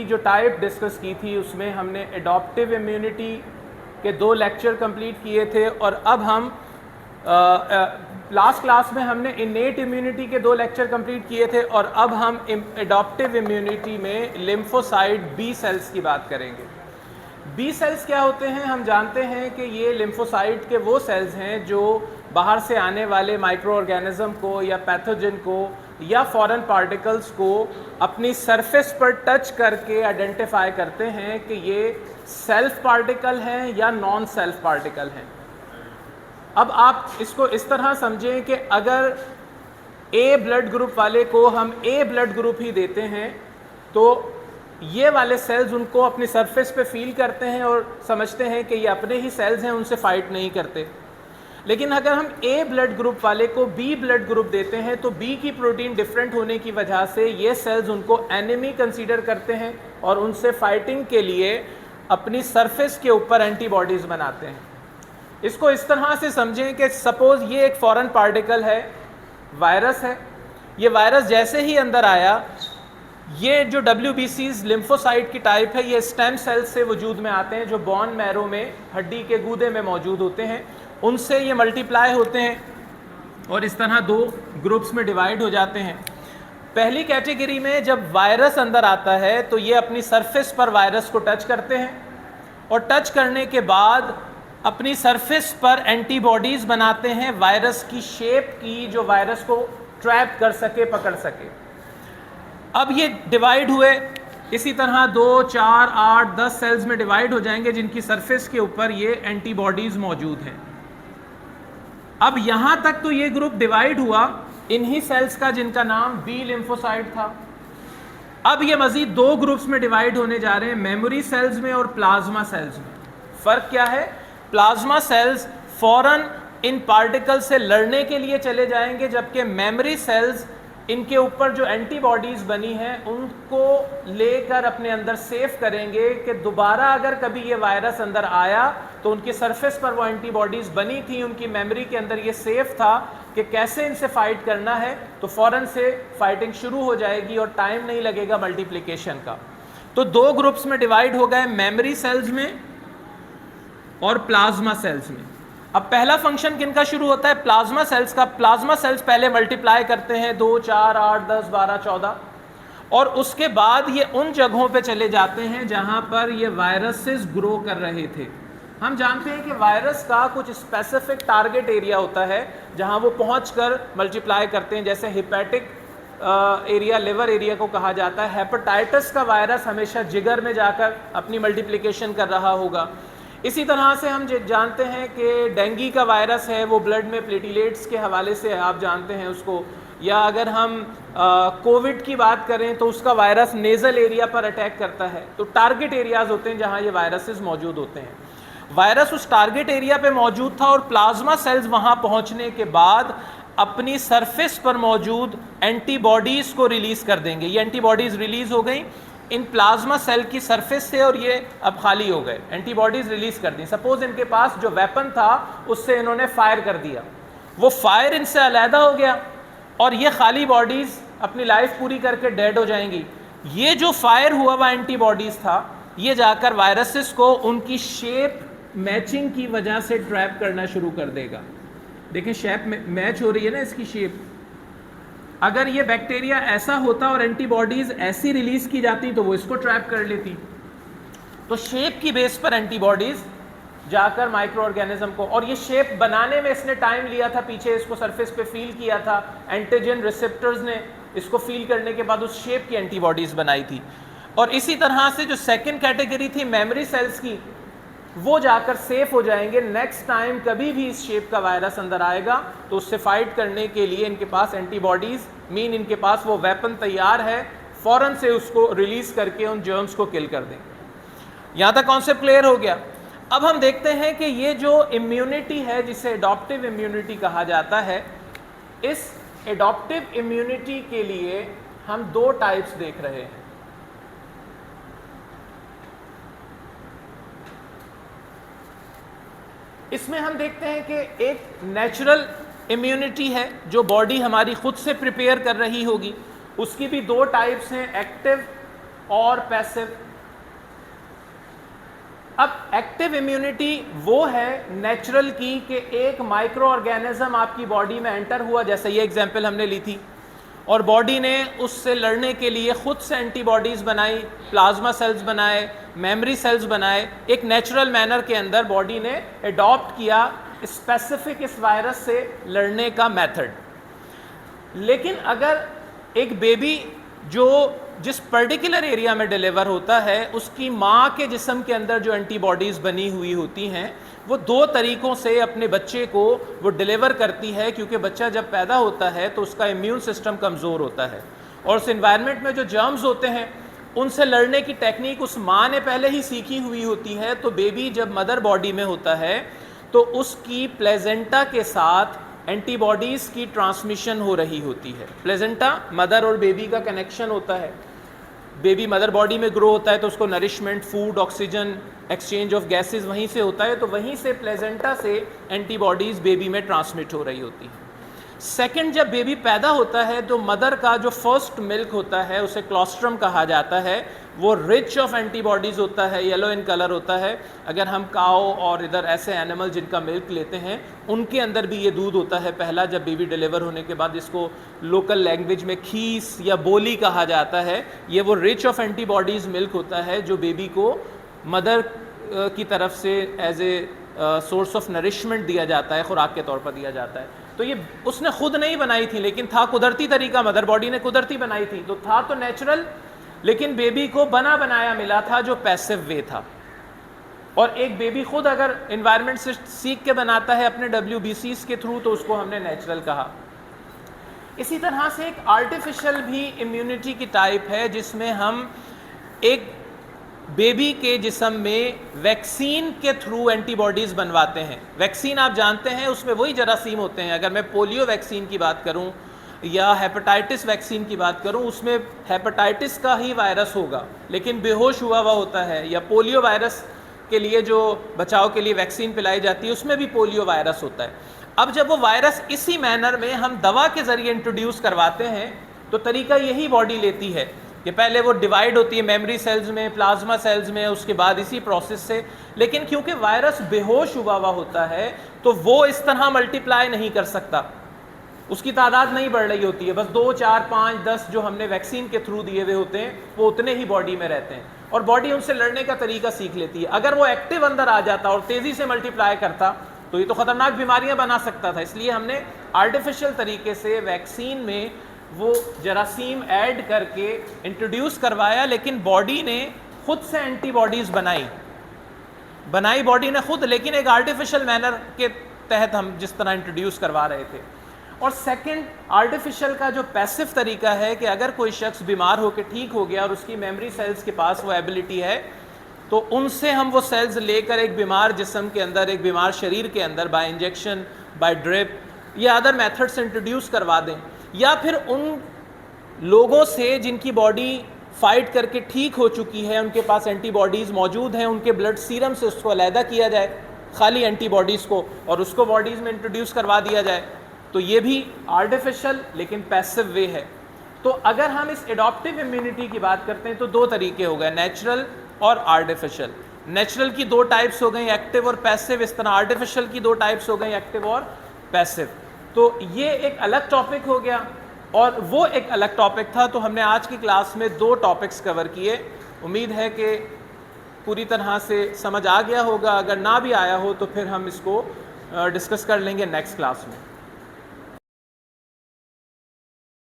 जो type discuss की थी उसमें हमने एडॉप्टिव इम्यूनिटी के 2 लेक्चर कंप्लीट किए थे और अब हम लास्ट क्लास में हमने इनेट इम्यूनिटी के 2 लेक्चर कंप्लीट किए थे और अब हम एडॉप्टिव इम्यूनिटी में लिम्फोसाइट बी सेल्स की बात करेंगे। बी सेल्स क्या होते हैं? हम जानते हैं कि ये लिम्फोसाइट के वो सेल्स हैं जो बाहर से आने वाले माइक्रो ऑर्गेनिज्म को या पैथोजन को या फॉरेन पार्टिकल्स को अपनी सरफेस पर टच करके आइडेंटिफाई करते हैं कि ये सेल्फ पार्टिकल हैं या नॉन सेल्फ पार्टिकल हैं। अब आप इसको इस तरह समझें कि अगर ए ब्लड ग्रुप वाले को हम ए ब्लड ग्रुप ही देते हैं तो ये वाले सेल्स उनको अपनी सरफेस पे फील करते हैं और समझते हैं कि ये अपने ही सेल्स हैं, उनसे फाइट नहीं करते। लेकिन अगर हम ए ब्लड ग्रुप वाले को बी ब्लड ग्रुप देते हैं तो बी की प्रोटीन डिफरेंट होने की वजह से ये सेल्स उनको एनिमी कंसीडर करते हैं और उनसे फाइटिंग के लिए अपनी सरफेस के ऊपर एंटीबॉडीज़ बनाते हैं। इसको इस तरह से समझें कि सपोज़ ये एक फॉरेन पार्टिकल है, वायरस है। ये वायरस जैसे ही अंदर आया, ये जो WBCs लिम्फोसाइट की टाइप है, ये स्टेम सेल्स से वजूद में आते हैं जो बोन मैरो में, हड्डी के गूदे में मौजूद होते हैं। उनसे ये मल्टीप्लाई होते हैं और इस तरह 2 ग्रुप्स में डिवाइड हो जाते हैं। पहली कैटेगरी में जब वायरस अंदर आता है तो ये अपनी सरफेस पर वायरस को टच करते हैं और टच करने के बाद अपनी सरफेस पर एंटीबॉडीज़ बनाते हैं वायरस की शेप की, जो वायरस को ट्रैप कर सके, पकड़ सके। अब ये डिवाइड हुए, इसी तरह 2, 4, 8, 10 सेल्स में डिवाइड हो जाएंगे जिनकी सरफेस के ऊपर ये एंटीबॉडीज़ मौजूद हैं। अब यहाँ तक तो ये ग्रुप डिवाइड हुआ इन्हीं सेल्स का जिनका नाम बी लिम्फोसाइट था। अब ये मज़ीद 2 ग्रुप्स में डिवाइड होने जा रहे हैं, मेमोरी सेल्स में और प्लाज्मा सेल्स में। फ़र्क क्या है? प्लाज्मा सेल्स फ़ौरन इन पार्टिकल से लड़ने के लिए चले जाएंगे, जबकि मेमोरी सेल्स इनके ऊपर जो एंटीबॉडीज़ बनी हैं उनको लेकर अपने अंदर सेव करेंगे कि दोबारा अगर कभी ये वायरस अंदर आया तो उनकी सरफेस पर वो एंटीबॉडीज़ बनी थी, उनकी मेमोरी के अंदर ये सेव था कि कैसे इनसे फाइट करना है, तो फ़ौरन से फाइटिंग शुरू हो जाएगी और टाइम नहीं लगेगा मल्टीप्लिकेशन का। तो 2 ग्रुप्स में डिवाइड हो गए, मेमोरी सेल्स में और प्लाज्मा सेल्स में। अब पहला फंक्शन किनका शुरू होता है? प्लाज्मा सेल्स का। प्लाज्मा सेल्स पहले मल्टीप्लाई करते हैं 2, 4, 8, 10, 12, 14 और उसके बाद ये उन जगहों पे चले जाते हैं जहां पर ये वायरसेस ग्रो कर रहे थे। हम जानते हैं कि वायरस का कुछ स्पेसिफिक टारगेट एरिया होता है जहां वो पहुंचकर मल्टीप्लाई करते हैं, जैसे हिपैटिक एरिया, लिवर एरिया को कहा जाता है। हेपेटाइटिस का वायरस हमेशा जिगर में जाकर अपनी मल्टीप्लिकेशन कर रहा होगा। इसी तरह से हम जानते हैं कि डेंगू का वायरस है, वो ब्लड में प्लेटलेट्स के हवाले से आप जानते हैं उसको। या अगर हम कोविड की बात करें तो उसका वायरस नेज़ल एरिया पर अटैक करता है। तो टारगेट एरियाज़ होते हैं जहां ये वायरसेस मौजूद होते हैं। वायरस उस टारगेट एरिया पे मौजूद था और प्लाज्मा सेल्स वहां पहुंचने के बाद अपनी सरफेस पर मौजूद एंटीबॉडीज़ को रिलीज़ कर देंगे। ये एंटीबॉडीज़ रिलीज़ हो गई इन प्लाज्मा सेल की सरफेस से और ये अब खाली हो गए, एंटीबॉडीज़ रिलीज़ कर दी। सपोज़ इनके पास जो वेपन था उससे इन्होंने फायर कर दिया, वो फायर इनसे अलहदा हो गया और ये खाली बॉडीज़ अपनी लाइफ पूरी करके डेड हो जाएंगी। ये जो फायर हुआ हुआ एंटीबॉडीज़ था, ये जाकर वायरसेस को उनकी शेप मैचिंग की वजह से ट्रैप करना शुरू कर देगा। देखिए शेप मैच हो रही है ना इसकी शेप। अगर ये बैक्टीरिया ऐसा होता और एंटीबॉडीज़ ऐसी रिलीज़ की जाती तो वो इसको ट्रैप कर लेती। तो शेप की बेस पर एंटीबॉडीज़ जाकर माइक्रो ऑर्गेनिज्म को, और ये शेप बनाने में इसने टाइम लिया था, पीछे इसको सरफेस पे फील किया था, एंटीजन रिसेप्टर्स ने इसको फील करने के बाद उस शेप की एंटीबॉडीज़ बनाई थी। और इसी तरह से जो सेकेंड कैटेगरी थी मेमोरी सेल्स की, वो जाकर सेफ हो जाएंगे। नेक्स्ट टाइम कभी भी इस शेप का वायरस अंदर आएगा तो उससे फाइट करने के लिए इनके पास एंटीबॉडीज़, मीन इनके पास वो वेपन तैयार है, फ़ौरन से उसको रिलीज़ करके उन जर्म्स को किल कर देंगे। यहाँ तक कॉन्सेप्ट क्लियर हो गया। अब हम देखते हैं कि ये जो इम्यूनिटी है जिसे एडॉप्टिव इम्यूनिटी कहा जाता है, इस एडॉप्टिव इम्यूनिटी के लिए हम 2 टाइप्स देख रहे हैं। इसमें हम देखते हैं कि एक नेचुरल इम्यूनिटी है जो बॉडी हमारी खुद से प्रिपेयर कर रही होगी, उसकी भी 2 टाइप्स हैं, एक्टिव और पैसिव। अब एक्टिव इम्यूनिटी वो है नेचुरल की कि एक माइक्रो ऑर्गेनिज्म आपकी बॉडी में एंटर हुआ, जैसे ये एग्जांपल हमने ली थी, और बॉडी ने उससे लड़ने के लिए खुद से एंटीबॉडीज़ बनाई, प्लाज्मा सेल्स बनाए, मेमोरी सेल्स बनाए। एक नेचुरल मैनर के अंदर बॉडी ने अडॉप्ट किया स्पेसिफिक इस वायरस से लड़ने का मेथड। लेकिन अगर एक बेबी जो जिस पर्टिकुलर एरिया में डिलीवर होता है, उसकी माँ के जिस्म के अंदर जो एंटीबॉडीज़ बनी हुई होती हैं, वो दो तरीक़ों से अपने बच्चे को वो डिलीवर करती है, क्योंकि बच्चा जब पैदा होता है तो उसका इम्यून सिस्टम कमज़ोर होता है और उस इन्वायरमेंट में जो जर्म्स होते हैं उनसे लड़ने की टेक्निक उस माँ ने पहले ही सीखी हुई होती है। तो बेबी जब मदर बॉडी में होता है तो उसकी प्लेजेंटा के साथ एंटीबॉडीज़ की ट्रांसमिशन हो रही होती है। प्लेजेंटा मदर और बेबी का कनेक्शन होता है। बेबी मदर बॉडी में ग्रो होता है तो उसको nourishment, food, oxygen, exchange of gases वहीं से होता है, तो वहीं से प्लेजेंटा से एंटीबॉडीज़ बेबी में ट्रांसमिट हो रही होती है। सेकंड, जब बेबी पैदा होता है तो मदर का जो फर्स्ट मिल्क होता है, उसे क्लोस्ट्रम कहा जाता है, वो रिच ऑफ एंटीबॉडीज़ होता है, येलो इन कलर होता है। अगर हम काओ और इधर ऐसे एनिमल जिनका मिल्क लेते हैं उनके अंदर भी ये दूध होता है पहला, जब बेबी डिलीवर होने के बाद, जिसको लोकल लैंग्वेज में खीस या बोली कहा जाता है। ये वो रिच ऑफ एंटीबॉडीज़ मिल्क होता है जो बेबी को मदर की तरफ से as a source of nourishment दिया जाता है, खुराक के तौर पर दिया जाता है। तो ये उसने खुद नहीं बनाई थी, लेकिन था कुदरती तरीका, मदर बॉडी ने कुदरती बनाई थी, तो था तो नेचुरल, लेकिन बेबी को बना बनाया मिला था जो पैसिव वे था। और एक बेबी खुद अगर इन्वायरमेंट से सीख के बनाता है अपने WBCs के थ्रू, तो उसको हमने नेचुरल कहा। इसी तरह से एक आर्टिफिशियल भी इम्यूनिटी की टाइप है, जिसमें हम एक बेबी के जिस्म में वैक्सीन के थ्रू एंटीबॉडीज़ बनवाते हैं। वैक्सीन आप जानते हैं उसमें वही जरासीम होते हैं। अगर मैं पोलियो वैक्सीन की बात करूं या हेपेटाइटिस वैक्सीन की बात करूं, उसमें हेपेटाइटिस का ही वायरस होगा लेकिन बेहोश हुआ होता है, या पोलियो वायरस के लिए जो बचाव के लिए वैक्सीन पिलाई जाती है उसमें भी पोलियो वायरस होता है। अब जब वो वायरस इसी मैनर में हम दवा के ज़रिए इंट्रोड्यूस करवाते हैं तो तरीका यही बॉडी लेती है कि पहले वो डिवाइड होती है मेमोरी सेल्स में, प्लाज्मा सेल्स में, उसके बाद इसी प्रोसेस से। लेकिन क्योंकि वायरस बेहोश हुआ होता है तो वो इस तरह मल्टीप्लाई नहीं कर सकता, उसकी तादाद नहीं बढ़ रही होती है, बस 2, 4, 5, 10 जो हमने वैक्सीन के थ्रू दिए हुए होते हैं वो उतने ही बॉडी में रहते हैं और बॉडी उनसे लड़ने का तरीका सीख लेती है। अगर वो एक्टिव अंदर आ जाता और तेज़ी से मल्टीप्लाई करता तो ये तो ख़तरनाक बीमारियां बना सकता था। इसलिए हमने आर्टिफिशियल तरीके से वैक्सीन में वो जरासीम ऐड करके इंट्रोड्यूस करवाया, लेकिन बॉडी ने खुद से एंटीबॉडीज़ बनाई बॉडी ने खुद, लेकिन एक आर्टिफिशियल मैनर के तहत हम जिस तरह इंट्रोड्यूस करवा रहे थे। और सेकंड, आर्टिफिशियल का जो पैसिव तरीका है कि अगर कोई शख्स बीमार होकर ठीक हो गया और उसकी मेमोरी सेल्स के पास वो एबिलिटी है, तो उनसे हम वो सेल्स लेकर एक बीमार जिस्म के अंदर, एक बीमार शरीर के अंदर बाय इंजेक्शन, बाय ड्रिप या अदर मेथड से इंट्रोड्यूस करवा दें, या फिर उन लोगों से जिनकी बॉडी फाइट करके ठीक हो चुकी है, उनके पास एंटीबॉडीज़ मौजूद हैं, उनके ब्लड सीरम से उसको अलहदा किया जाए खाली एंटीबॉडीज़ को और उसको बॉडीज़ में इंट्रोड्यूस करवा दिया जाए। तो ये भी आर्टिफिशियल लेकिन पैसिव वे है। तो अगर हम इस एडॉप्टिव इम्यूनिटी की बात करते हैं तो दो तरीके हो गए, नेचुरल और आर्टिफिशियल। नेचुरल की दो टाइप्स हो गई, एक्टिव और पैसिव। इस तरह आर्टिफिशियल की दो टाइप्स हो गई, एक्टिव और पैसिव। तो ये एक अलग टॉपिक हो गया और वो एक अलग टॉपिक था। तो हमने आज की क्लास में दो टॉपिक्स कवर किए। उम्मीद है कि पूरी तरह से समझ आ गया होगा। अगर ना भी आया हो तो फिर हम इसको डिस्कस कर लेंगे नेक्स्ट क्लास में।